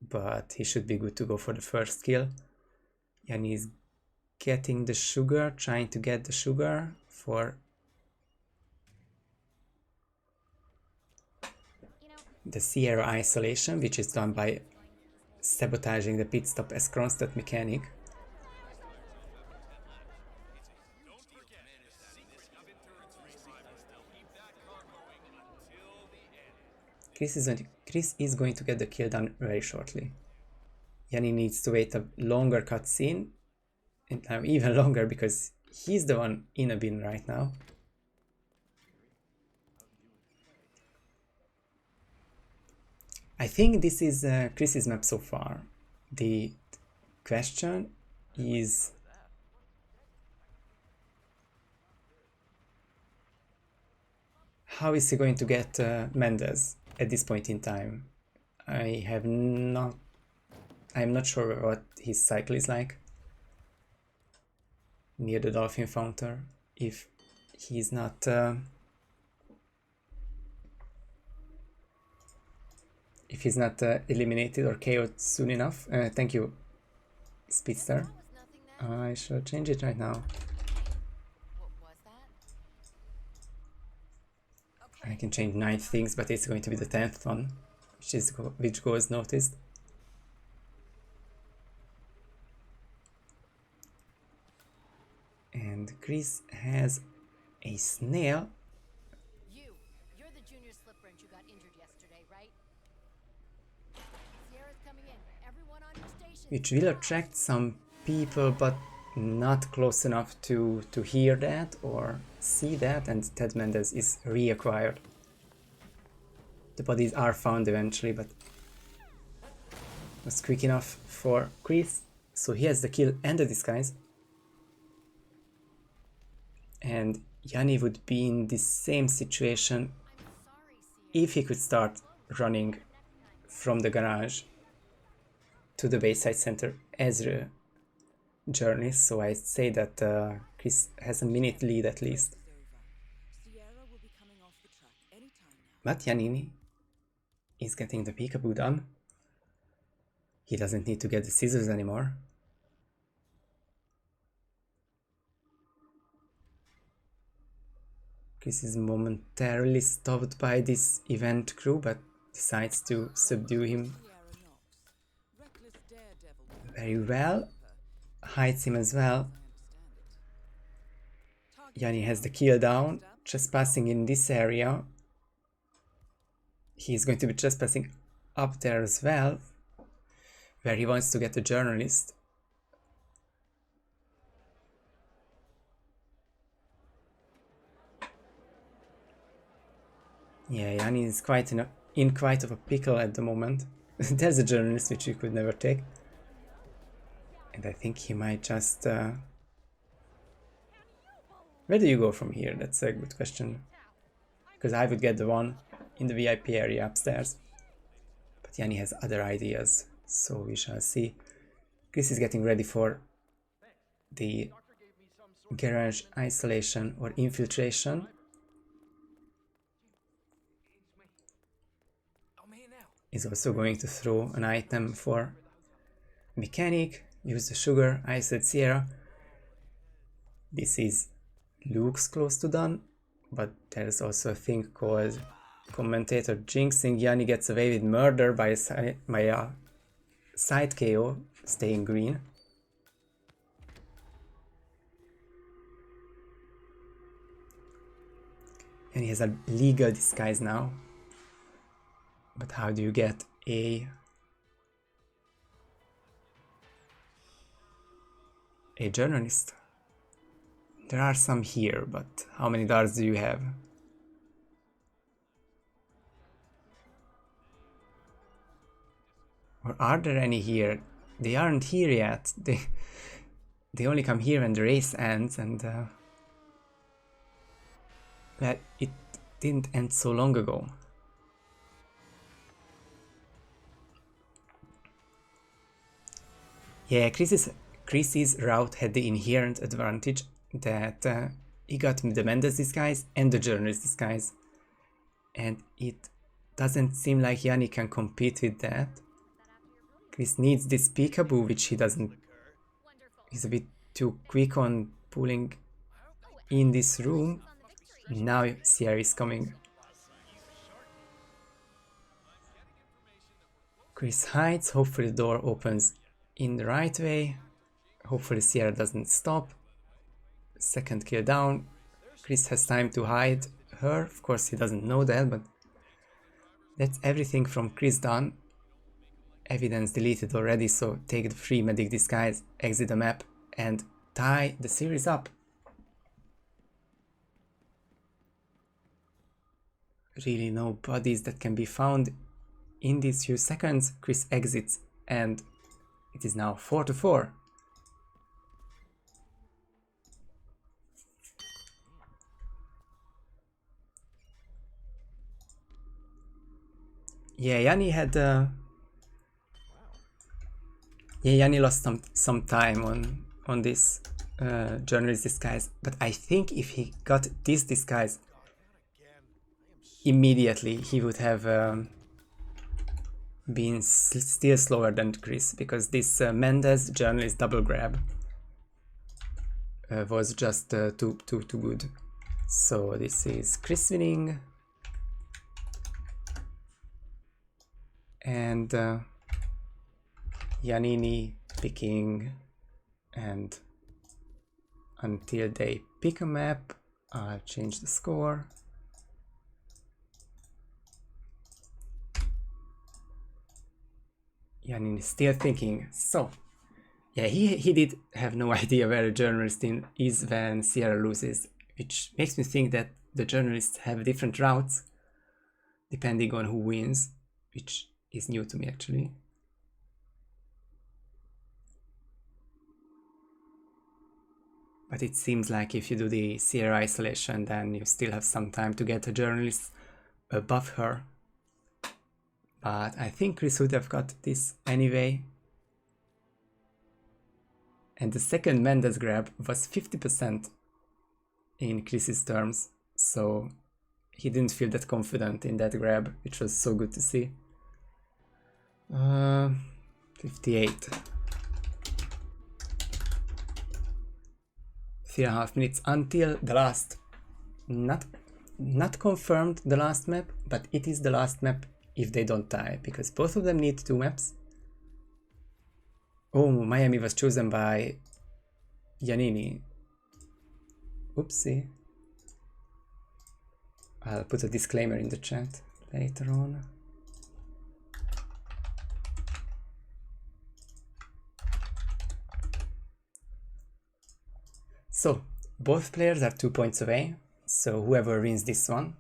But he should be good to go for the first kill. And he's getting the sugar, trying to get the sugar for the Sierra isolation, which is done by sabotaging the pit stop as Kronstadt mechanic. Chris is going to get the kill done very shortly. Yanni needs to wait a longer cutscene, and even longer because he's the one in a bin right now. I think this is Chris's map so far. The question is how is he going to get Mendez at this point in time? I'm not sure what his cycle is like near the Dolphin Fountain. If he's not eliminated or KO'd soon enough. Thank you, Speedster. I shall change it right now. I can change 9 things, but it's going to be the 10th one, which goes noticed. And Chris has a snail. You're the junior slip wrench who got injured yesterday, right? Sierra's coming in. Everyone on your station. Which will attract some people, but not close enough to hear that or see that, and Ted Mendez is reacquired. The bodies are found eventually, but was quick enough for Chris, so he has the kill and the disguise. And Yanni would be in the same situation if he could start running from the garage to the Bayside Center as a journalist, so I'd say that Chris has a minute lead at least. But Yannini is getting the peekaboo done. He doesn't need to get the scissors anymore. Chris is momentarily stopped by this event crew, but decides to subdue him very well. Hides him as well. Yanni has the kill down, trespassing in this area. He is going to be trespassing up there as well, where he wants to get the journalist. Yeah, Yanni is quite in quite of a pickle at the moment. There's a journalist which you could never take. And I think he might just... Where do you go from here? That's a good question. Because I would get the one in the VIP area upstairs. But Yanni has other ideas, so we shall see. Chris is getting ready for the garage isolation or infiltration. He's also going to throw an item for mechanic, use the sugar, isolate Sierra. This looks close to done, but there's also a thing called commentator jinxing. Yanni gets away with murder by a side KO, staying green. And he has a legal disguise now. But how do you get a journalist? There are some here, but how many darts do you have? Or are there any here? They aren't here yet. They only come here when the race ends, and well, it didn't end so long ago. Yeah, Chris's route had the inherent advantage that he got the Mendes disguise and the journalist disguise, and it doesn't seem like Yanni can compete with that. Chris needs this peekaboo, which he doesn't. He's a bit too quick on pulling in this room. Now Sierra is coming. Chris hides, hopefully the door opens in the right way. Hopefully Sierra doesn't stop. Second kill down. Chris has time to hide her. Of course he doesn't know that, but that's everything from Chris done. Evidence deleted already, so take the free medic disguise, exit the map, and tie the series up. Really no bodies that can be found in these few seconds. Chris exits, and it is now 4-4. Yeah, Yanni had Yanni lost some time on this journalist disguise, but I think if he got this disguise immediately, he would have been still slower than Chris, because this Mendes journalist double grab was just too good. So this is Chris winning, and Yannini picking, and until they pick a map, I'll change the score. Yannini is still thinking. So yeah, he did have no idea where a journalist is when Sierra loses, which makes me think that the journalists have different routes depending on who wins, which is new to me actually. But it seems like if you do the Sierra isolation, then you still have some time to get a journalist above her. But I think Chris would have got this anyway. And the second Mendes grab was 50% in Chris's terms, so he didn't feel that confident in that grab, which was so good to see. This 58. 3.5 minutes until the last, not confirmed the last map, but it is the last map if they don't tie, because both of them need 2 maps. Oh, Miami was chosen by Yannini. Oopsie. I'll put a disclaimer in the chat later on. So, both players are 2 points away, so whoever wins this one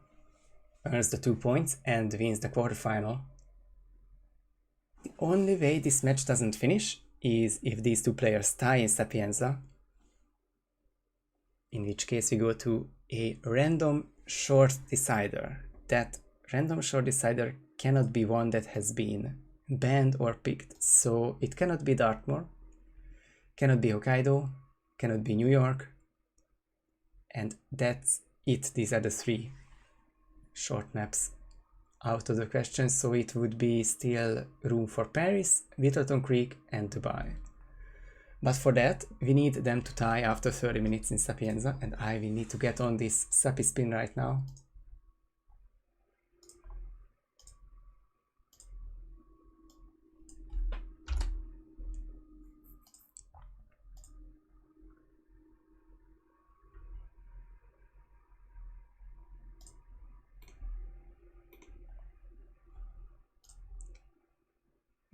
earns the 2 points and wins the quarterfinal. The only way this match doesn't finish is if these 2 players tie in Sapienza, in which case we go to a random short decider. That random short decider cannot be one that has been banned or picked, so it cannot be Dartmoor, cannot be Hokkaido, cannot be New York, and that's it. These are the 3 short maps out of the question, so it would be still room for Paris, Whittleton Creek and Dubai. But for that, we need them to tie after 30 minutes in Sapienza, and I will need to get on this Sapi spin right now.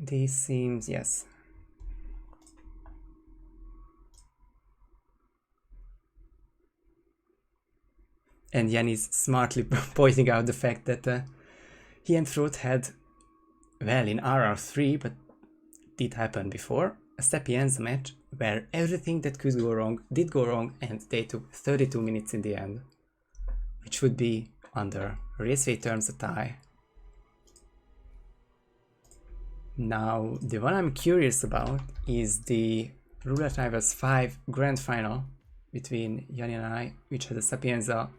This seems, yes. And Jan is smartly pointing out the fact that he and Fruit had, well, in RR3, but did happen before, a Sapienza match where everything that could go wrong did go wrong, and they took 32 minutes in the end, which would be, under Raceway terms, a tie. Now, the one I'm curious about is the Roulette Rivals 5 Grand Final between Yanni and I, which had a Sapienza,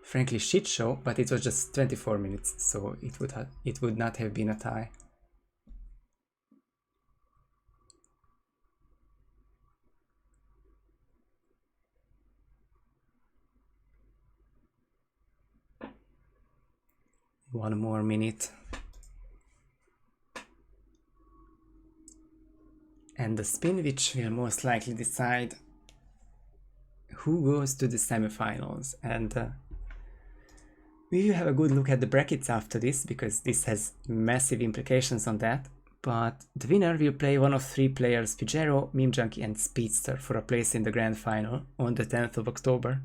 frankly, shit show, but it was just 24 minutes, so it would not have been a tie. One more minute. And the spin which will most likely decide who goes to the semifinals. And we will have a good look at the brackets after this, because this has massive implications on that. But the winner will play one of 3 players, Pajero, Meme Junkie and Speedster, for a place in the grand final on the 10th of October.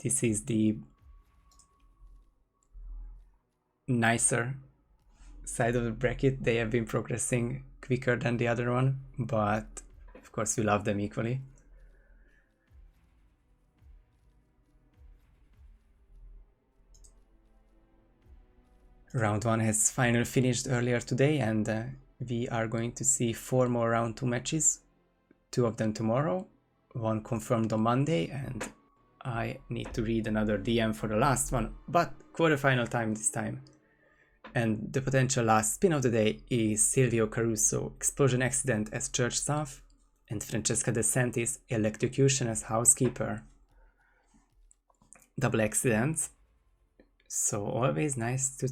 This is the nicer side of the bracket. They have been progressing quicker than the other one, but of course we love them equally. Round 1 has finally finished earlier today, and we are going to see 4 more round 2 matches, 2 of them tomorrow, 1 confirmed on Monday, and I need to read another DM for the last one, but quarterfinal time this time. And the potential last spin of the day is Silvio Caruso, Explosion Accident as church staff, and Francesca De Santis, Electrocution as housekeeper. Double accidents, so always nice to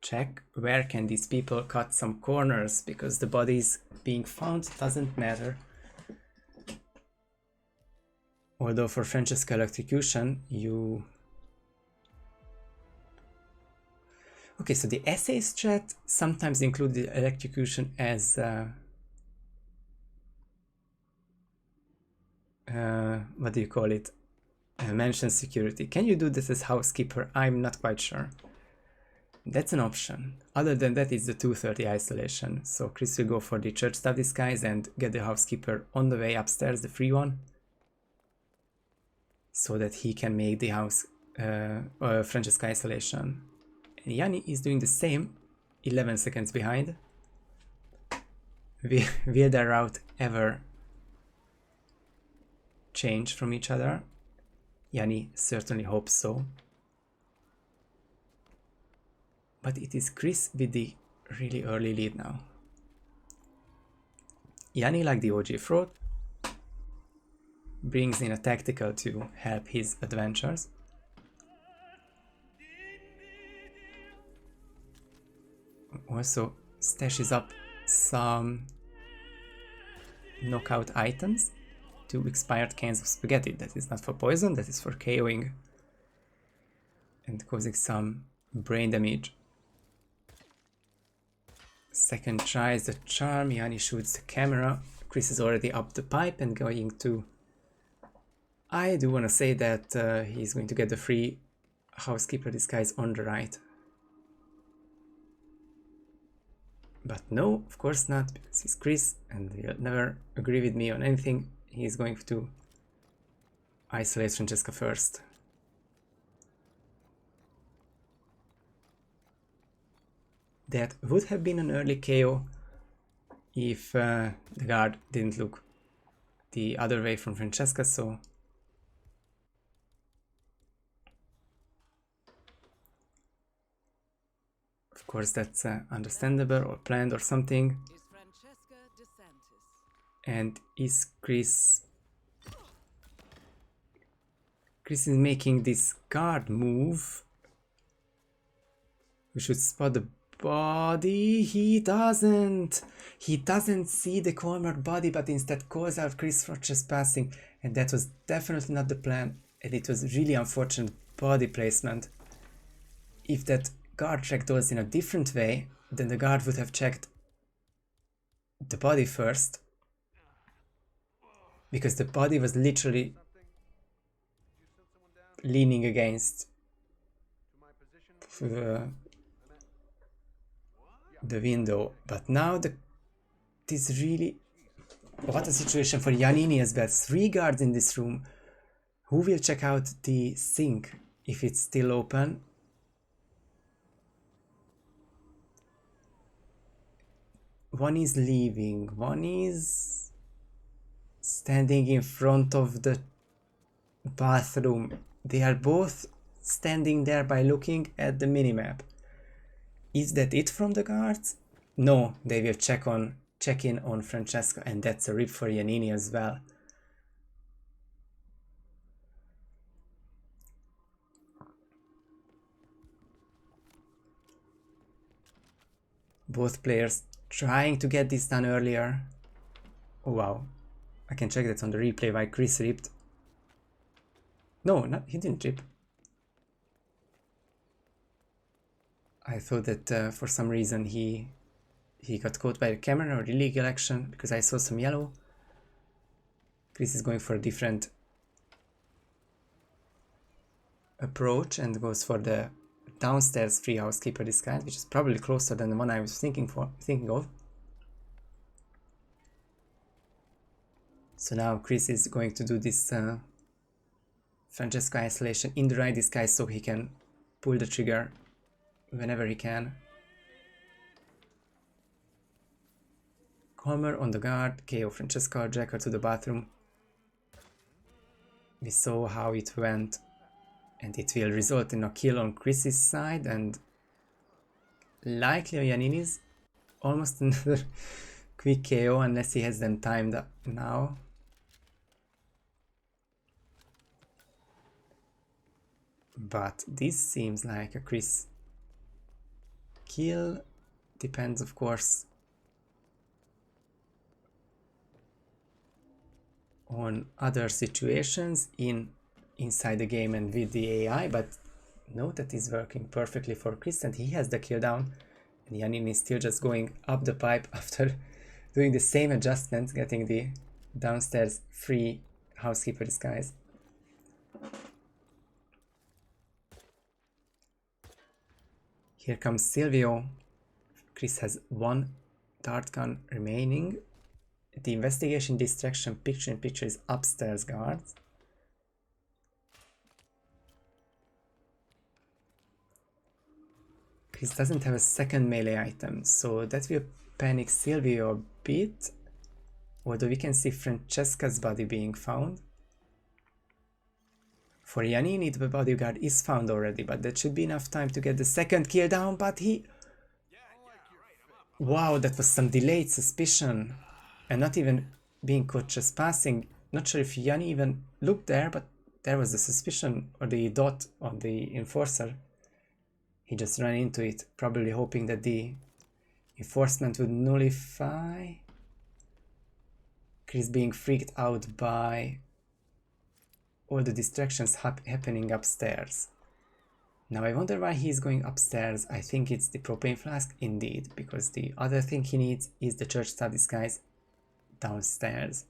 check where can these people cut some corners, because the bodies being found doesn't matter. Although for Francesca Electrocution, you... Okay, so the essays chat sometimes include the electrocution as what do you call it? Mansion security. Can you do this as housekeeper? I'm not quite sure. That's an option. Other than that, it's the 2:30 isolation. So Chris will go for the church staff disguise and get the housekeeper on the way upstairs, the free one, so that he can make the house Francesca isolation. And Yanni is doing the same, 11 seconds behind. Will their route ever change from each other? Yanni certainly hopes so. but it is Chris with the really early lead now. Yanni, like the OG fraud, brings in a tactical to help his adventures. Also stashes up some knockout items, 2 expired cans of spaghetti. That is not for poison, that is for KOing and causing some brain damage. Second tries the charm, Yanni shoots the camera. Chris is already up the pipe and going to... I do want to say that he's going to get the free housekeeper disguise on the right. But no, of course not, because he's Chris and he'll never agree with me on anything. He's going to isolate Francesca first. That would have been an early KO if the guard didn't look the other way from Francesca, so... Of course that's understandable or planned or something. And is Chris... Chris is making this guard move. We should spot the body. He doesn't see the cornered body, but instead calls out Chris for trespassing, and that was definitely not the plan, and it was really unfortunate body placement. If that guard checked those in a different way, then the guard would have checked the body first, because the body was literally leaning against the window. But now this really... What a situation for Yannini as well. 3 guards in this room. Who will check out the sink if it's still open? One is leaving, one is standing in front of the bathroom. They are both standing there by looking at the minimap. Is that it from the guards? No, they will check in on Francesca, and that's a rip for Yannini as well. Both players trying to get this done earlier. Oh wow, I can check that on the replay why Chris ripped. No, he didn't rip. I thought that for some reason he got caught by the camera or illegal action, because I saw some yellow. Chris is going for a different approach and goes for the downstairs free housekeeper disguise, which is probably closer than the one I was thinking of. So now Chris is going to do this Francesca isolation in the right disguise so he can pull the trigger whenever he can. Calmer on the guard, KO Francesca, drag her to the bathroom. We saw how it went, and it will result in a kill on Chris's side and likely on Yannini's. Almost another quick KO unless he has them timed up now. But this seems like a Chris kill. Depends, of course, on other situations inside the game and with the AI, but no, that is working perfectly for Chris, and he has the kill down, and Yannini is still just going up the pipe after doing the same adjustments, getting the downstairs free housekeeper disguise. Here comes Silvio. Chris has 1 dart gun remaining. The investigation distraction picture-in-picture is upstairs guards. Chris doesn't have a second melee item, so that will panic Silvio a bit. Although we can see Francesca's body being found. For Yannini, the bodyguard is found already, but that should be enough time to get the second kill down, but he... Wow, that was some delayed suspicion. And not even being caught just passing. Not sure if Yanni even looked there, but there was the suspicion or the dot on the enforcer. He just ran into it, probably hoping that the enforcement would nullify. Chris being freaked out by all the distractions happening upstairs. Now I wonder why he's going upstairs. I think it's the propane flask indeed, because the other thing he needs is the church staff disguise downstairs.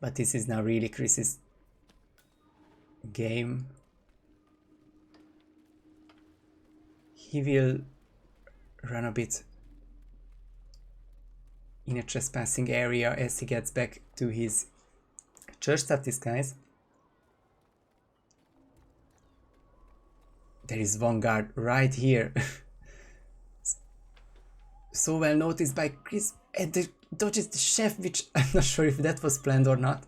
But this is now really Chris's game. He will run a bit in a trespassing area as he gets back to his church staff disguise. There is one guard right here. So well noticed by Chris, and the dodges the chef, which I'm not sure if that was planned or not.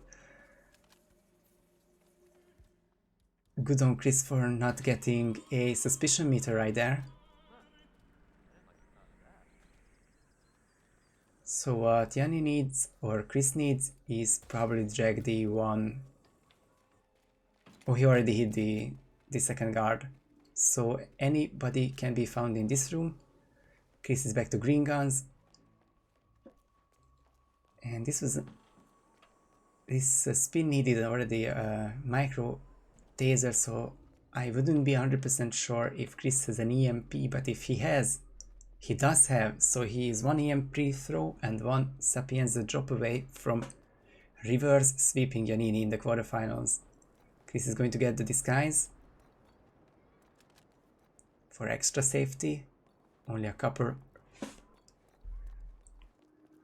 Good on Chris for not getting a suspicion meter right there. So what Yanni needs, or Chris needs, is probably drag the one... Oh, he already hit the second guard. So anybody can be found in this room. Chris is back to green guns. And this spin needed already a micro taser, so I wouldn't be 100% sure if Chris has an EMP, but if he does have, so he is one EMP throw and one Sapienza drop away from reverse sweeping Yannini in the quarterfinals. Chris is going to get the disguise for extra safety. Only a couple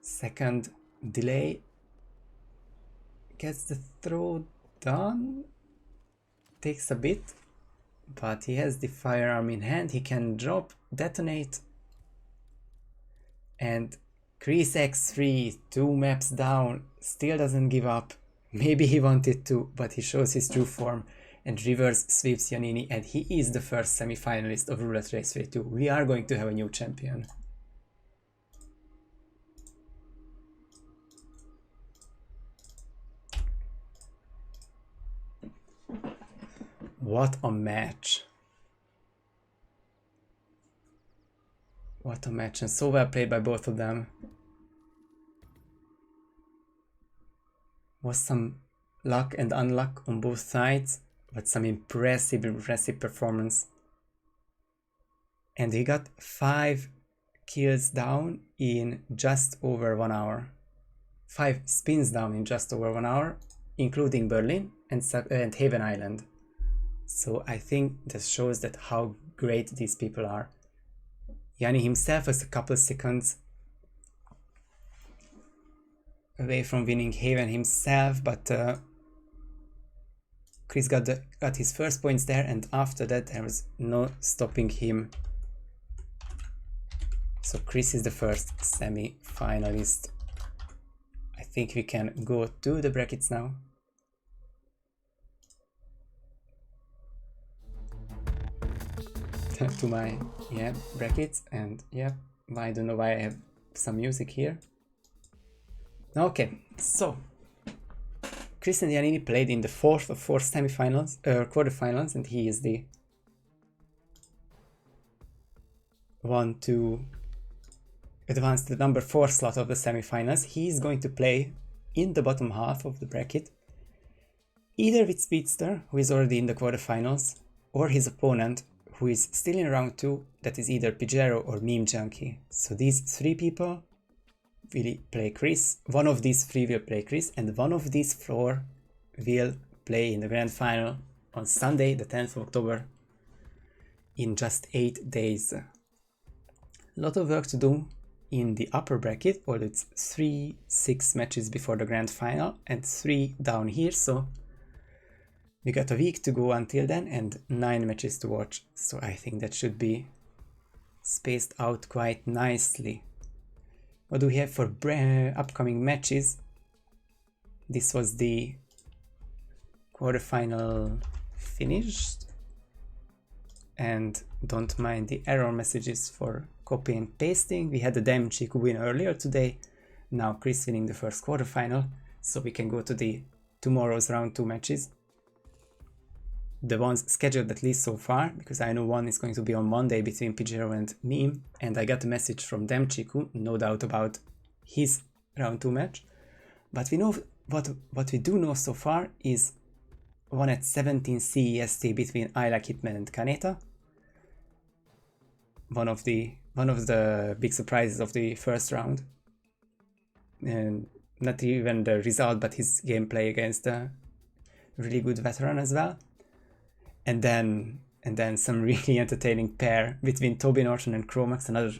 second delay. Gets the throw done. Takes a bit, but he has the firearm in hand. He can drop, detonate. And ChrisX3, 2 maps down, still doesn't give up. Maybe he wanted to, but he shows his true form and reverse sweeps Yannini, and he is the first semi-finalist of Roulette Raceway 2. We are going to have a new champion. What a match. What a match, and so well played by both of them. Was some luck and unluck on both sides, but some impressive performance. And he got 5 kills down in just over 1 hour. 5 spins down in just over 1 hour, including Berlin and Haven Island. So I think that shows that how great these people are. Yanni himself was a couple seconds away from winning Haven himself, but Chris got his first points there, and after that there was no stopping him. So Chris is the first semi-finalist. I think we can go to the brackets now. To my brackets, and I don't know why I have some music here. Okay, so Chris and Yannini played in the 4th of 4 semi-finals, quarterfinals, and he is the one to advance to the number 4 slot of the semi-finals. He is going to play in the bottom half of the bracket, either with Speedster, who is already in the quarterfinals, or his opponent, who is still in round 2, that is either Pijero or Meme Junkie. So these 3 people will play Chris, one of these 3 will play Chris, and one of these 4 will play in the grand final on Sunday, the 10th of October, in just 8 days. A lot of work to do in the upper bracket, although it's 6 matches before the grand final and 3 down here, so we got a week to go until then and 9 matches to watch, so I think that should be spaced out quite nicely. What do we have for upcoming matches? This was the quarterfinal finished. And don't mind the error messages for copy and pasting. We had the Demchik win earlier today. Now Chris winning the first quarterfinal. So we can go to the tomorrow's round 2 matches. The ones scheduled at least so far, because I know one is going to be on Monday between Pijero and Meme, and I got a message from Demchiku, no doubt about his round 2 match. But we know what we do know so far is one at 17 CEST between I Like Hitman and Kaneta. One of the big surprises of the first round. And not even the result, but his gameplay against a really good veteran as well. And then some really entertaining pair between Toby Norton and Chromax, another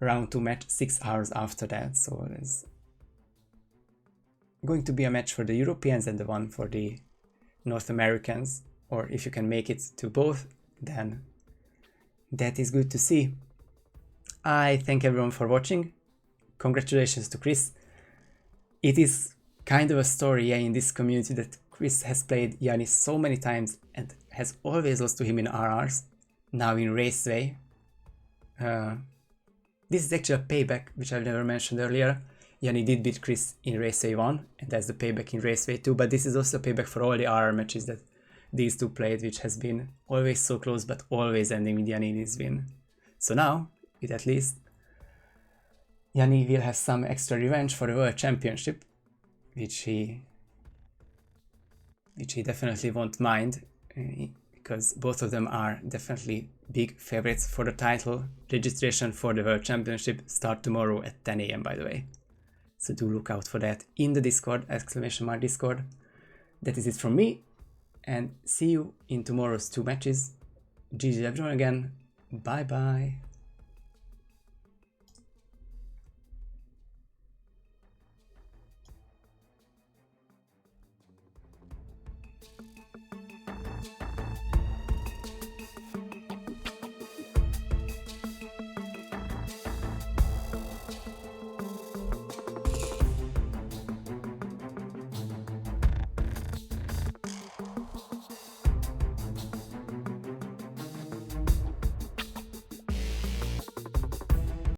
round 2 match 6 hours after that. So it's going to be a match for the Europeans and the one for the North Americans, or if you can make it to both, then that is good to see. I thank everyone for watching. Congratulations to Chris. It is kind of a story in this community that Chris has played Yanni so many times and has always lost to him in RRs, now in Raceway. This is actually a payback, which I've never mentioned earlier. Yanni did beat Chris in Raceway 1, and that's the payback in Raceway 2, but this is also a payback for all the RR matches that these two played, which has been always so close, but always ending with Yannini's win. So now, with at least, Yanni will have some extra revenge for the World Championship, which he definitely won't mind, because both of them are definitely big favorites for the title. Registration for the World Championship start tomorrow at 10 AM, by the way. So do look out for that in the Discord, !Discord. That is it from me, and see you in tomorrow's 2 matches. GG everyone again, bye bye.